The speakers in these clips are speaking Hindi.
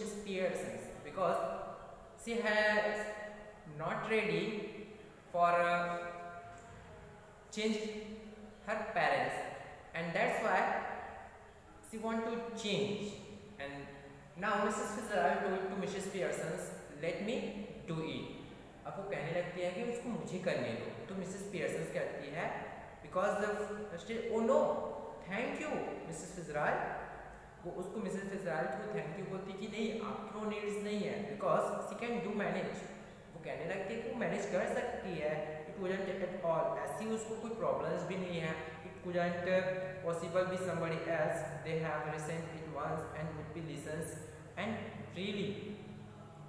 Mrs. Pearson because she has not ready for change her parents, and that's why she want to change. And now Mrs. Fitzgerald told to Mrs. Pearson, let me do it. अब वो कहने लगती है कि उसको मुझे करने दो, तो मिसेस पियर्सन कहती है because the oh no thank you Mrs Fitzgerald, वो उसको मिसेस फिजराल्ड को थैंक यू बोलती कि नहीं आपको नीड्स नहीं है because she can do manage. वो कहने लगती है कि वो मैनेज कर सकती है, इट वुडंट एट ऑल, ऐसी उसको कोई प्रॉब्लम्स भी नहीं है, it wouldn't possible be somebody else, they have recent it once and would be listens and really.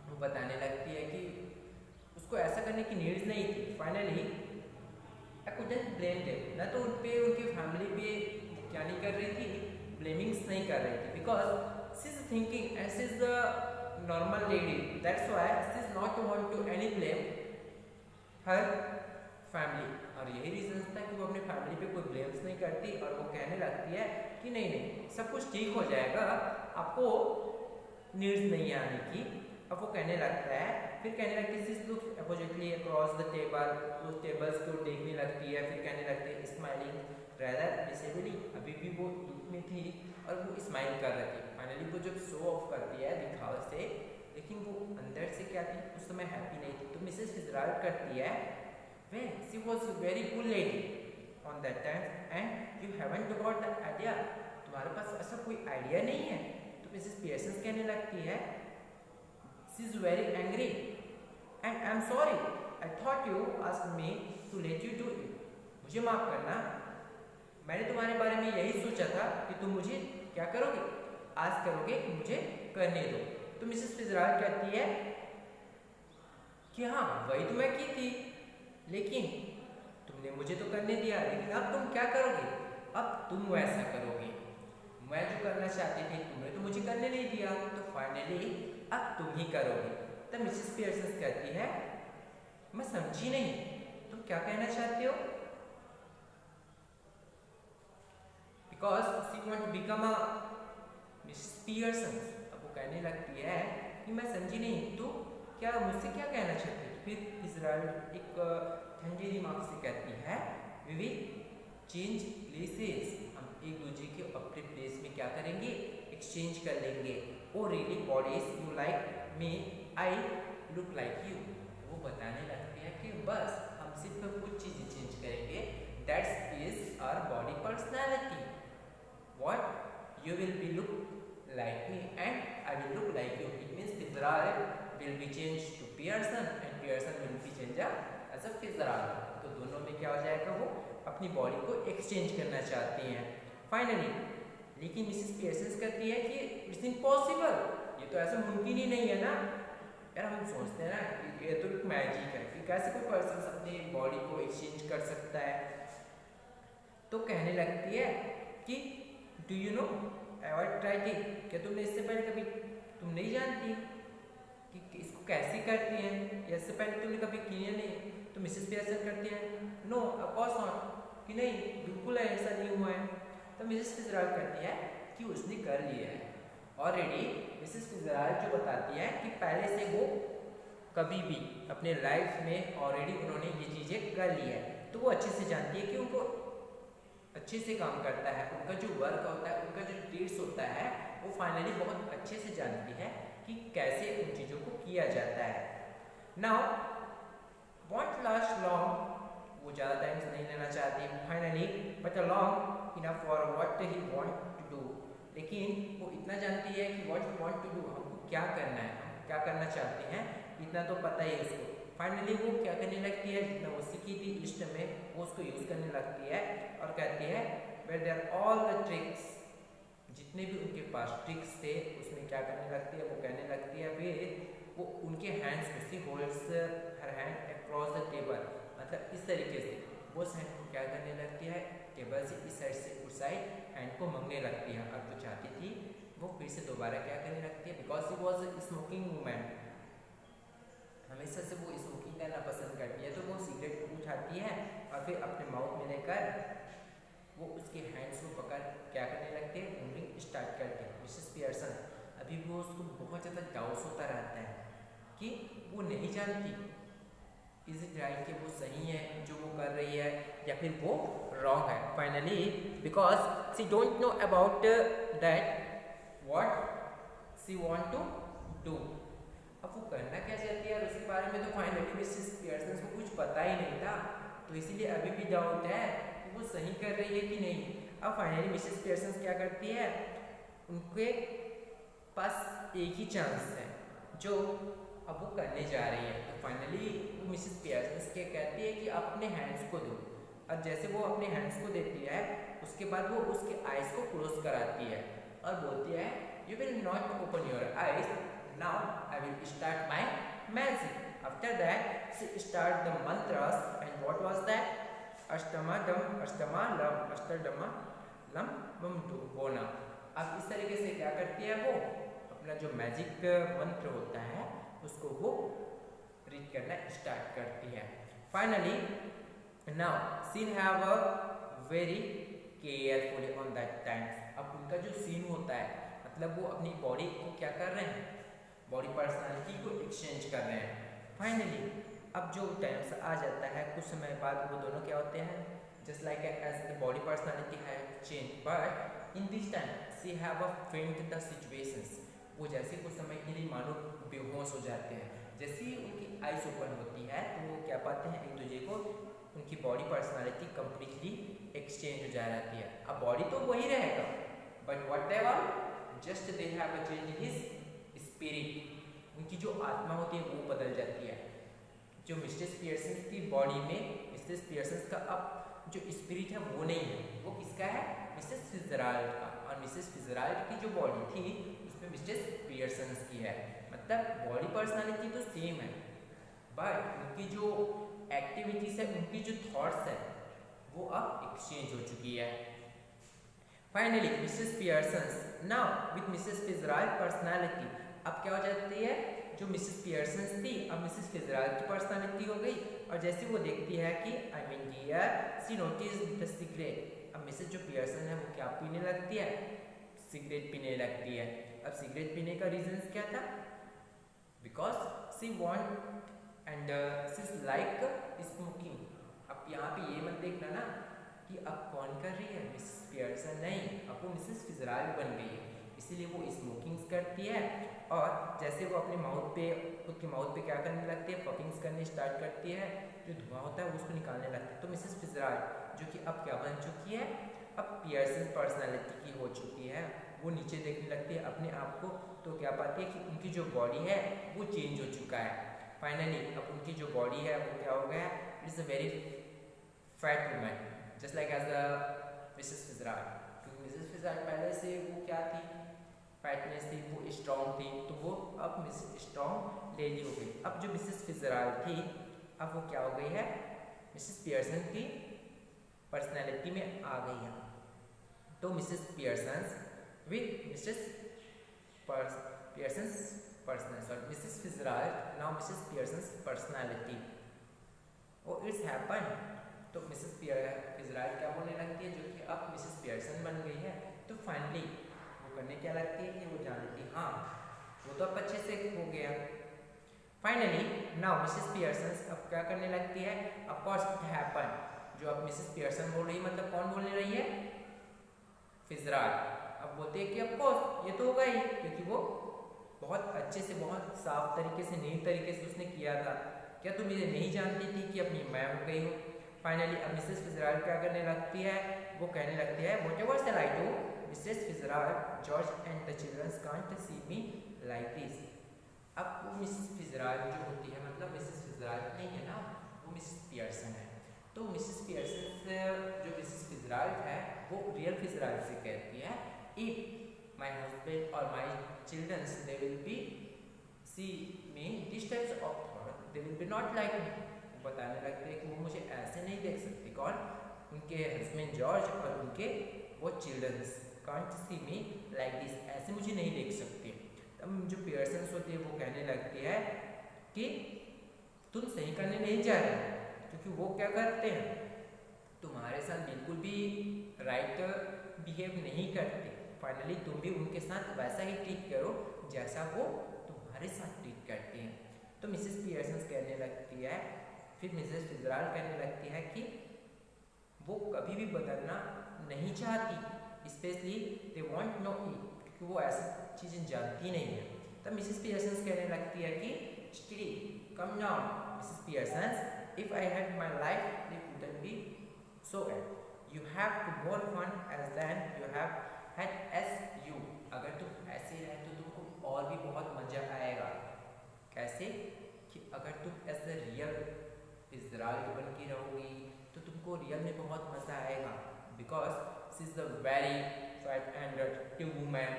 वो बताने लगती है कि उसको ऐसा करने की नीड्स नहीं थी। Finally I couldn't blame them, ना तो उन पे उनकी फैमिली पे क्या नहीं कर रही थी, ब्लेमिंग्स नहीं कर रही थी because she is thinking and she is the normal lady, that's why she is not want to any blame her family. और यही रीजन था कि वो अपनी फैमिली पे कोई ब्लेम्स नहीं करती और वो कहने लगती है कि नहीं नहीं सब कुछ ठीक हो जाएगा, आपको नीड्स नहीं आने की। अब वो कहने लगता है, फिर कहने लगती है she looks oppositely across the table, उस टेबल्स को देखने लगती है, फिर कहने लगती है स्माइलिंग रैदर डिसेबली, अभी भी वो दुख में थी और वो स्माइल कर रही थी। फाइनली वो जब शो ऑफ करती है दिखावे से, लेकिन वो अंदर से क्या थी उस समय हैप्पी नहीं थी। तो मिसेस फिजराल्ड करती है way she was very good lady on that time and you haven't got the idea, तुम्हारे पास ऐसा कोई आइडिया नहीं है। तो मिसेस पियर्सन कहने लगती है she is very angry and I am sorry, I thought you asked me to let you do it, मुझे माफ करना, मैंने तुम्हारे बारे में यही सोचा था कि तुम मुझे क्या करोगे, आज करोगे कि मुझे करने दो। तो मिसेस फिजराल्ड कहती है कि हाँ वही तो मैं की थी, लेकिन तुमने मुझे तो करने दिया, लेकिन अब तुम क्या करोगे, अब तुम वैसा करोगे, मैं जो करना चाहती थी तुमने तो मुझे करने नहीं दिया, तो फाइनली अब तुम ही करोगे। तब मिसेस पियर्सन कहती है मैं समझी नहीं, तुम क्या कहना चाहते हो, because she want to become a Mrs Pearson. अब वो कहने लगती है कि मैं समझी नहीं, तो क्या मुझसे क्या कहना चाहते हो। फिर फिजराल्ड एक ठंडे दिमाग से कहती है वी विल चेंज प्लेसेस, हम एक दूसरे के अपने प्लेस में क्या करेंगे, एक्सचेंज कर लेंगे। Oh really bodies you like me, I look like you. वो बताने लगते हैं कि बस हम सिर्फ कुछ चीज़ें चेंज करेंगे, that's is our body personality, what you will be look like me and I will look like you, it means Fitzgerald will be change to Pearson and Pearson will be change as a Fitzgerald. तो दोनों में क्या हो जाएगा, वो अपनी बॉडी को एक्सचेंज करना चाहती हैं। फाइनली लेकिन मिसेस पियर्सन कहती है कि इट्स इम्पॉसिबल, ये तो ऐसा मुमकिन ही नहीं है ना यार, हम सोचते हैं ना कि ये तो एक मैजिक है कि कैसे कोई पर्सन अपनी बॉडी को एक्सचेंज कर सकता है। तो कहने लगती है कि do you know ever tried it, क्या तुमने इससे पहले कभी, तुम नहीं जानती कि इसको कैसे करती हैं, या इससे पहले तुमने कभी किया नहीं। तो मिसेस पियर्सन करती है नो ऑफ कोर्स नॉट, कि नहीं बिल्कुल ऐसा नहीं हुआ है। तो मिसेस फिजराल्ड कहती है कि उसने कर लिया है ऑलरेडी। मिसेस फिजराल्ड जो बताती है कि पहले से वो कभी भी अपने लाइफ में ऑलरेडी उन्होंने ये चीज़ें कर ली है, तो वो अच्छे से जानती है कि उनको अच्छे से काम करता है, उनका जो वर्क होता है, उनका जो ट्रीट्स होता है, वो फाइनली बहुत अच्छे से जानती है कि कैसे उन चीज़ों को किया जाता है। नाउ वॉन्ट लास्ट लॉन्ग, वो ज़्यादा टाइम नहीं लेना चाहती finally, but a long enough for what he want to do, लेकिन वो इतना जानती है कि what he want to do, हमको क्या करना है, हम क्या करना चाहते हैं, इतना तो पता ही है उसको। फाइनली वो क्या करने लगती है, जितना वो सीखी थी लिस्ट में वो उसको यूज़ करने लगती है और कहती है where there all the tricks, जितने भी उनके पास ट्रिक्स थे उसमें क्या करने लगती है, वो कहने लगती है फिर वो उनके हैंड्स को she holds her hand across the table, मतलब इस तरीके से वो हैंड को क्या करने लगती है, टेबल से इस साइड से उस साइड हैंड को मंगने लगती है। और तो चाहती थी वो फिर से दोबारा क्या करने लगती है, because she was smoking women, हमेशा से वो स्मोकिंग करना पसंद करती है, तो वो सिगरेट को उठाती है और फिर अपने माउथ में लेकर वो उसके हैंड्स को पकड़ क्या करने लगते हैं, मूविंग स्टार्ट करते हैं। मिसेस पियर्सन अभी भी उसको बहुत ज़्यादा डाउट्स होता रहता है कि वो नहीं जानती इज इट राइट कि वो सही है जो वो कर रही है या फिर वो रॉन्ग है। Finally because she don't know about that what she want to do. अब वो करना क्या चाहती है और उसके बारे में तो फाइनली मिसेस पियर्सन को कुछ पता ही नहीं था, तो इसीलिए अभी भी डाउट है कि वो सही कर रही है कि नहीं। अब फाइनली मिसेस पियर्सन क्या करती है, उनके पास एक ही चांस है जो अब वो करने जा रही है। तो फाइनली वो मिसेस पियर्सन क्या कहती है कि आप अपने हैंड्स को दो, और जैसे वो अपने हैंड्स को देती है उसके बाद वो उसके आइज को क्लोज कराती है और बोलती है you will not open your eyes, now I will start my magic. After that she start the mantras and what was that, अष्टमादम अष्टमा लम अष्टडमा लम मम बोना। अब इस तरीके से क्या करती है वो अपना जो मैजिक मंत्र होता है उसको वो रीड करना स्टार्ट करती है। Finally now seen have a very carefully on that times. अब उनका जो सीन होता है मतलब वो अपनी बॉडी को क्या कर रहे हैं, बॉडी पर्सनालिटी को एक्सचेंज कर रहे हैं। फाइनली अब जो टाइम्स आ जाता है कुछ समय बाद वो दोनों क्या होते हैं, just like as the body personality have change but in this time she have a faint the situations. वो जैसे कुछ समय के लिए मानो बेहोश हो जाते हैं, जैसे ही उनकी आइज ओपन होती है तो वो क्या पाते हैं एक दूसरे को, उनकी बॉडी पर्सनालिटी कंप्लीटली एक्सचेंज हो जा रहती है। अब बॉडी तो वही रहेगा but what they are just they have a change his spirit, उनकी जो आत्मा होती है वो बदल जाती है। जो मिसेस पियर्सन की बॉडी में मिसेस पियर्सन का अब जो स्पिरिट है वो नहीं है, वो किसका है, मिसेस फिtzgerald का। और मिसेस फिtzgerald की जो बॉडी थी उसमें मिसेस पियर्सन की है, मतलब बॉडी पर्सनालिटी तो सेम है बट उनकी जो एक्टिविटीज है, उनकी जो थॉट्स है वो अब एक्सचेंज हो चुकी है। Finally Mrs Pearson now with Mrs फिtzgerald पर्सनालिटी, अब क्या हो जाती है, जो मिसेस पियर्सन थी अब मिसेस फिtzgerald की पर्सनालिटी हो गई। और जैसे वो देखती है कि I mean dear she notice the cigarette, अब मिसेस जो पियर्सन है वो क्या पीने लगती है, सिगरेट पीने लगती है। अब सिगरेट पीने का रीजन क्या था, because she want and she like smoking. अब यहाँ पे ये मत देखना ना कि अब कौन कर रही है, मिसेस पियर्सन नहीं, अब वो मिसेस फिtzgerald बन गई है, इसीलिए वो स्मोकिंग्स करती है। और जैसे वो अपने माउथ पे, खुद के माउथ पे क्या करने लगती है, पफिंग्स करने स्टार्ट करती है, जो धुआं होता है उसको निकालने लगती है। तो मिसेस फिtzgerald जो कि अब क्या बन चुकी है, अब पियर्सन पर्सनालिटी की हो चुकी है, वो नीचे देखने लगती है अपने आप को, तो क्या पाती है कि उनकी जो बॉडी है वो चेंज हो चुका है। फाइनली अब उनकी जो बॉडी है वो क्या हो गया, it is a very fat woman just like as a Mrs फिtzgerald, क्योंकि मिसेस फिtzgerald पहले से वो क्या थी, फैटनेस थी, वो स्ट्रॉन्ग थी, तो वो अब मिसेस स्ट्रॉन्ग लेडी हो गई। अब जो मिसेस फिtzgerald थी अब वो क्या हो गई है, मिसेस पियर्सन की पर्सनैलिटी में आ गई है। तो Mrs Pearson with Mrs Pearson personal Mrs फिtzgerald now Mrs Pearson personality oh it's happen. तो मिसेस फिtzgerald क्या बोलने लगती है, जो कि अब मिसेस पियर्सन बन गई है। तो फाइनली वो करने क्या लगती है कि वो जानती हाँ वो तो अब अच्छे से हो गया। फाइनली नाउ मिसेस पियर्सन अब क्या करने लगती है, ऑफ कोर्स इट हैपन, जो अब मिसेस पियर्सन बोल रही है मतलब कौन बोलने रही है, फिtzgerald। अब बोलते हैं कि ऑफ कोर्स ये तो होगा ही, क्योंकि वो बहुत अच्छे से, बहुत साफ तरीके से, नई तरीके से उसने किया था। क्या तुम ये नहीं जानती थी कि अपनी मैं हो गई हो। फाइनली अब मिसेस फिtzgerald क्या करने लगती है, वो कहने लगती है whatever shall I do Mrs फिtzgerald George and the children can't see me like this. अब वो मिसेस फिtzgerald जो होती है, मतलब मिसेस फिtzgerald नहीं है ना, वो मिसेस पियर्सन है। तो मिसेस पियर्सन जो मिसेस फिtzgerald है वो रियल फिtzgerald से कहती है इफ माय हस्बैंड और my childrens they will be see me this types of thought they will be not like me. बताने लगते हैं कि वो मुझे ऐसे नहीं देख सकते, कौन, उनके हस्बैंड जॉर्ज और उनके वो childrens can't see me like this, ऐसे मुझे नहीं देख सकते। तब जो पियर्सन होती है वो कहने लगती है कि तुम सही करने नहीं जा रहे, क्योंकि वो क्या करते हैं, तुम्हारे साथ बिल्कुल भी राइट बिहेव नहीं करते। फाइनली तुम भी उनके साथ वैसा ही ट्रीट करो जैसा वो तुम्हारे साथ ट्रीट करते हैं। तो मिसेस पियर्सन कहने लगती है, फिर मिसेस फिजराल्ड कहने लगती है कि वो कभी भी बदलना नहीं चाहती, specially they want know it, क्योंकि वो ऐसी चीज़ें जानती नहीं है। तब मिसेस पियर्सन कहने लगती है कि steady calm down Mrs Pearson, if I had my life it wouldn't be so odd, you have to more fun as then you have had as you, अगर तुम ऐसे रहे तो तुमको और भी बहुत मजा आएगा। कैसे कि अगर तुम एज द रियल इजराइल बन के रहोगी तो तुमको रियल में बहुत मजा आएगा, because she is the very fight and attractive women.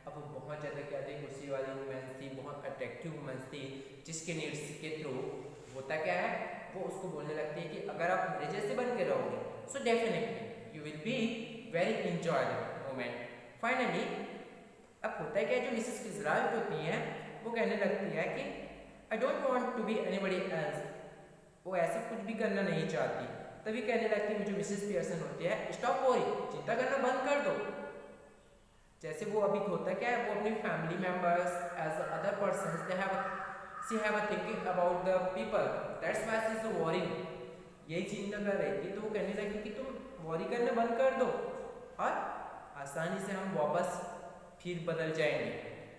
अब वो बहुत ज़्यादा क्या थी, गुस्से वाली वुमेन थी, बहुत अट्रैक्टिव वुमेन थी, जिसके नीड्स के थ्रू होता क्या है, वो उसको बोलने लगती है कि अगर आप मेरे जैसे बन के रहोगे so definitely you will be very enjoyable moment. Finally अब होता है क्या, जो मिसेस फिजराल्ड होती हैं वो कहने लगती है कि I don't want to be anybody else, वो ऐसा कुछ भी करना नहीं चाहती। तभी कहने लगती है जो मिसेस पियर्सन होती है, स्टॉप वरी, चिंता करना बंद कर दो। जैसे वो अभी होता क्या है, वो अपनी family members as other persons they have she have a thinking about the people, that's why she is worrying, यही चिंता कर रही थी। तो वो कहने लगी कि तुम वरी करना बंद कर दो और आसानी से हम वापस फिर बदल जाएंगे,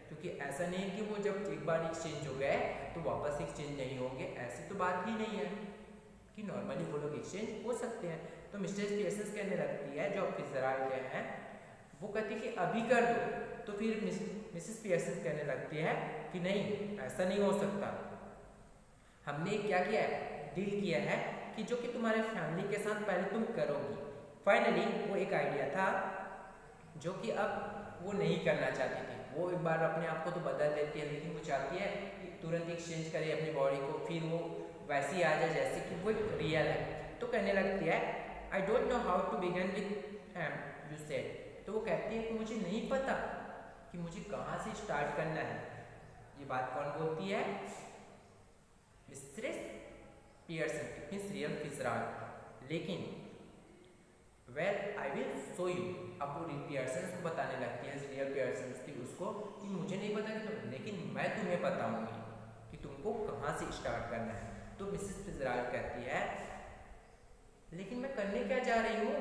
क्योंकि ऐसा नहीं है कि वो जब एक बार एक्सचेंज हो गए तो वापस एक्सचेंज नहीं होंगे, ऐसी तो बात ही नहीं है कि नॉर्मली वो लोग एक्सचेंज हो सकते हैं। तो मिस्टर पियर्सन कहने लगती है, जो फिजराल्ड हैं वो कहती है कि अभी कर दो। तो फिर मिसेस पियर्सन कहने लगती है कि नहीं, ऐसा नहीं हो सकता, हमने क्या किया है, डील किया है कि जो कि तुम्हारे फैमिली के साथ पहले तुम करोगी। फाइनली वो एक आइडिया था जो कि अब वो नहीं करना चाहती थी। वो एक बार अपने आप को तो बदल देती है, लेकिन वो चाहती है कि तुरंत एक्सचेंज करे अपनी बॉडी को, फिर वो वैसी आ जाए जैसे कि वो एक रियल है। तो कहने लगती है I don't know how to begin with you said, तो वो कहती है कि मुझे नहीं पता कि मुझे कहाँ से स्टार्ट करना है। ये बात कौन बोलती है, mistress Pearson, means real Fitzgerald. लेकिन well I will show you, अब वो पियर्सन को बताने लगती है, रियल पियर्सन थी उसको, कि मुझे नहीं पता कि तुम, लेकिन मैं तुम्हें बताऊंगी कि तुमको कहाँ से स्टार्ट करना है। तो मिसेस फिजराल्ड कहती है लेकिन मैं करने क्या जा रही हूँ,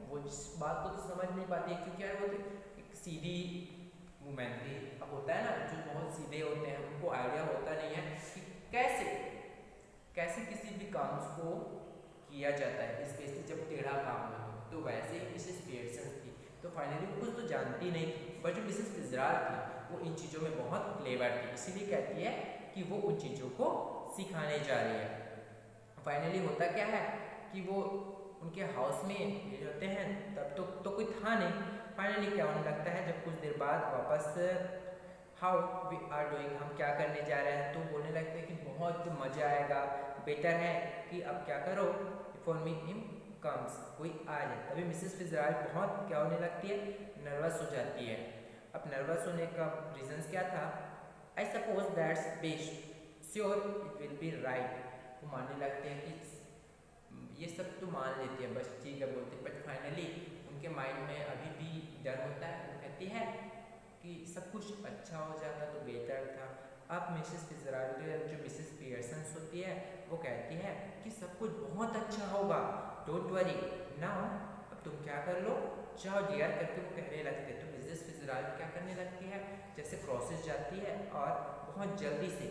वो जिस बात को तो समझ नहीं पाती है, क्योंकि यार वो तो एक सीधी वुमेन थी। अब होता है ना, जो बहुत सीधे होते हैं उनको आइडिया होता नहीं है कि कैसे कैसे किसी भी काम को किया जाता है, स्पेशली जब टेढ़ा काम हो। तो वैसे ही मिसेस पियर्सन थी, तो फाइनली कुछ तो जानती नहीं थी, बट जो मिसेस फिजराल्ड थी वो इन चीज़ों में बहुत क्लेवर थी, इसीलिए कहती है कि वो उन चीज़ों को सिखाने जा रही है। फाइनली होता क्या है कि वो उनके हाउस में रहते हैं, तब तो कोई था नहीं। फाइनली क्या होने लगता है, जब कुछ देर बाद वापस हाउ वी आर डूइंग, हम क्या करने जा रहे हैं, तो बोलने लगते हैं कि बहुत मज़ा आएगा, बेटर है कि अब क्या करो, फॉर मी हिम कम्स, कोई आ जाए। तभी मिसेस फिजराल्ड बहुत क्या होने लगती है, नर्वस हो जाती है। अब नर्वस होने का रीजंस क्या था, I suppose that's best sure it will be right, वो मानने लगते हैं कि ये सब तो मान लेती है, बस ठीक है बोलते, बट फाइनली उनके माइंड में अभी भी डर होता है। वो कहती है कि सब कुछ अच्छा हो जाता तो बेटर था। अब मिसेस फिजराल्ड जो मिसेस पियर्सन होती है वो कहती है कि सब कुछ बहुत अच्छा होगा, डोंट वरी नाउ, अब तुम क्या कर लो, जाओ डियर करके वो कहने लगते। तो मिसेस फिजराल्ड क्या करने लगती है, जैसे प्रोसेस जाती है और बहुत जल्दी से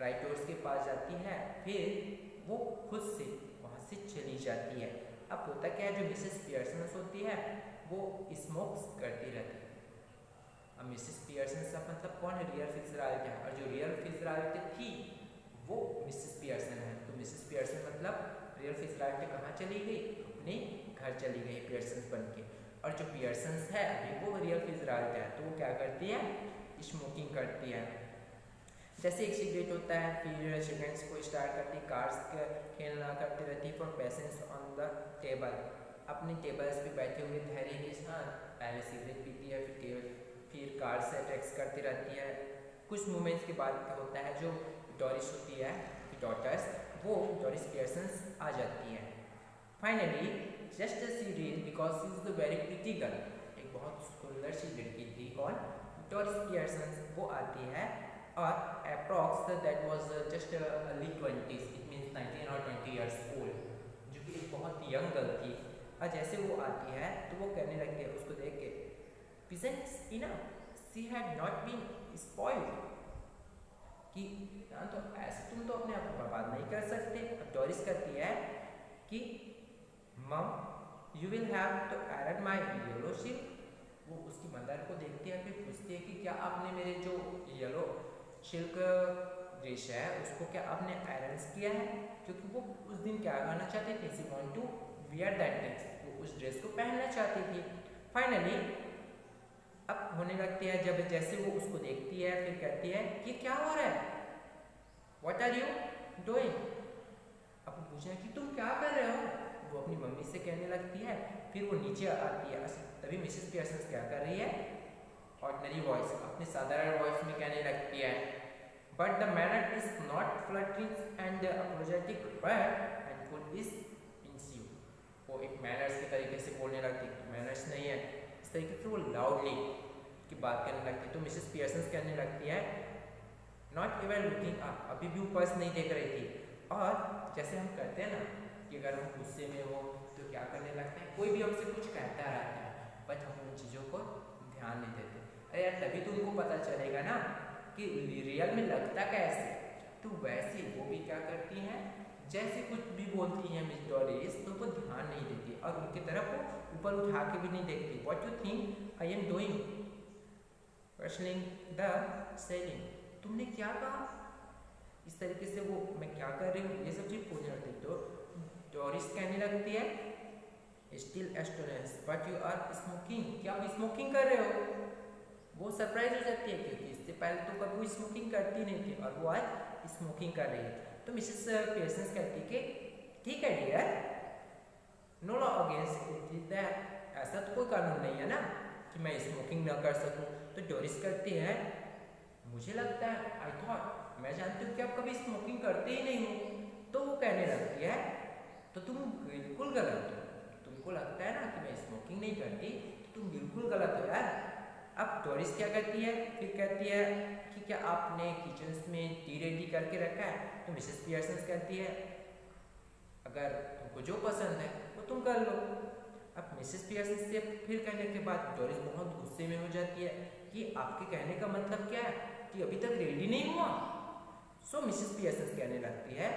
राइटर्स के पास जाती है, फिर वो खुद से वहाँ से चली जाती है। अब होता क्या है, जो मिसेस पियर्सन होती है वो स्मोक्स करती रहती है। अब मिसेस पियर्सन का मतलब कौन है, रियल फिजराल्ड है, और जो रियल फिजराल्ड थी वो मिसेस पियर्सन है। तो मिसेस पियर्सन मतलब रियल फिजराल्ड कहाँ चली गई, अपने घर चली गई पियर्सन बन के, और जो पियर्सन है अभी वो रियल फिजराल्ड है। तो वो क्या करती है, स्मोकिंग करती है। जैसे एक सिगरेट होता है, फिर सिगरेट्स को स्टार्ट करती है, कार्ड्स खेलना करती रहती है for patience on the table, अपने टेबल्स पे बैठे हुए धैर्य के साथ पहले सिगरेट पीती है, फिर कार्ड से अटैक्स करती रहती है। कुछ मोमेंट्स के बाद क्या होता है, जो डॉरिस होती है डॉटर्स, वो डॉरिस पियर्सन आ जाती है। Finally just see reel because she is the very pretty girl, एक बहुत सुंदर सी लड़की थी, कौन, डोरिस पियर्सन वो आती है और approx that was just early 20s, it means 19 और 20 इयर्स ओल्ड, जो कि एक बहुत यंग गर्ल थी। और जैसे वो आती है तो वो कहने लगती है उसको देख के, peasants enough, she had not been spoiled, कि तो ऐसे तुम तो अपने आप को बर्बाद नहीं कर सकते। अब डोरिस कहती है कि mum you will have to iron my yellow ship. वो उसकी मदर को देखती है, फिर पूछती है कि क्या आपने मेरे जो येलो सिल्क ड्रेस है उसको क्या आपने आयरन किया है, क्योंकि वो उस दिन क्या करना चाहती थी, she want to wear that dress, वो उस ड्रेस को पहनना चाहती थी। फाइनली अब होने लगती है, जब जैसे वो उसको देखती है फिर कहती है कि क्या हो रहा है, व्हाट आर यू डूइंग। अब पूछा कि तुम क्या कर रहे हो, वो अपनी मम्मी से कहने लगती है। फिर वो नीचे आती है, तभी मिसेस पियर्सन क्या कर रही है, ऑर्डिनरी वॉइस, अपने साधारण वॉइस में कहने लगती है, but the manner is not fluttering and apologetic but handful is ensue. वो एक मैनर्स के तरीके से बोलने लगती है, मैनर्स नहीं है, इस तरीके से वो लाउडली की बात करने लगती है। तो मिसेस पियर्सन कहने लगती है, नॉट इवन लुकिंग अप, अभी भी ऊपर से नहीं देख रही थी। और जैसे हम कहते हैं ना कि अगर हम गुस्से में हो तो क्या करने लगते हैं, कोई भी हमसे कुछ कहता रहता है बट हम उन चीज़ों को ध्यान नहीं देते। अरे यार तभी तो उनको पता चलेगा ना कि रियल में लगता कैसे। तो वैसे वो भी क्या करती हैं, जैसे कुछ भी बोलती हैं मिस डोरिस तो वो ध्यान नहीं देती और उनकी तरफ वो ऊपर उठा के भी नहीं देखती। What you think I am doing, pursuing the ceiling, तुमने क्या कहा, इस तरीके से वो मैं क्या कर रही हूँ ये सब चीज पूछने लगती। तो डोरिस कहने लगती है, still assurance but you are smoking, क्या आप स्मोकिंग कर रहे हो। वो सरप्राइज हो जाती है क्योंकि इससे पहले तो कभी वो स्मोकिंग करती नहीं थी और वो आज स्मोकिंग कर रही है। तो मिसेस पियर्सन कहती है कि ठीक है dear, no law against it, ऐसा तो कोई कानून नहीं है ना कि मैं स्मोकिंग ना कर सकूं। तो डोरिस कहती है, मुझे लगता है, आई थॉट, मैं जानती हूँ कि आप कभी स्मोकिंग करते ही नहीं हो। तो वो कहने लगती है, तो तुम बिल्कुल गलत हो, तुमको लगता है ना कि मैं स्मोकिंग नहीं करती, तो तुम बिल्कुल गलत हो यार। अब डोरिस क्या करती है, फिर कहती है कि क्या आपने किचन में टी रेडी करके रखा है। तो मिसेस पियर्सन कहती है, अगर तुमको जो पसंद है वो तुम कर लो। अब मिसेस पियर्सन से फिर कहने के बाद डोरिस बहुत गुस्से में हो जाती है कि आपके कहने का मतलब क्या है कि अभी तक रेडी नहीं हुआ। सो मिसेस पियर्सन कहने लगती है,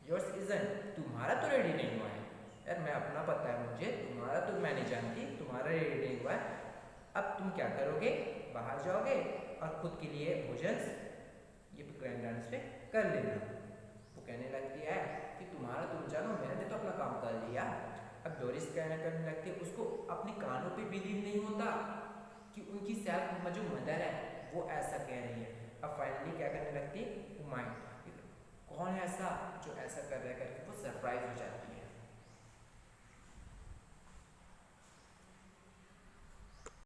योर्स इजंट, तुम्हारा तो रेडी नहीं हुआ है यार, मैं अपना पता है मुझे, तुम्हारा तो मैं नहीं जानती, तुम्हारा रेडी नहीं हुआ है। अब तुम क्या करोगे, बाहर जाओगे और खुद के लिए भोजन ये ग्रैंड डांस पे कर लेना। वो कहने लगती है कि तुम्हारा तुम जानो, मैंने तो अपना काम कर लिया। अब डोरिस कहने करने लगती है, उसको अपने कानों पे बिलीव नहीं होता कि उनकी सेल्फ जो मदर है वो ऐसा कह रही है। अब फाइनली क्या करने लगती है, माइंड कौन है ऐसा जो ऐसा कर रहा है करके वो सरप्राइज हो जाती है।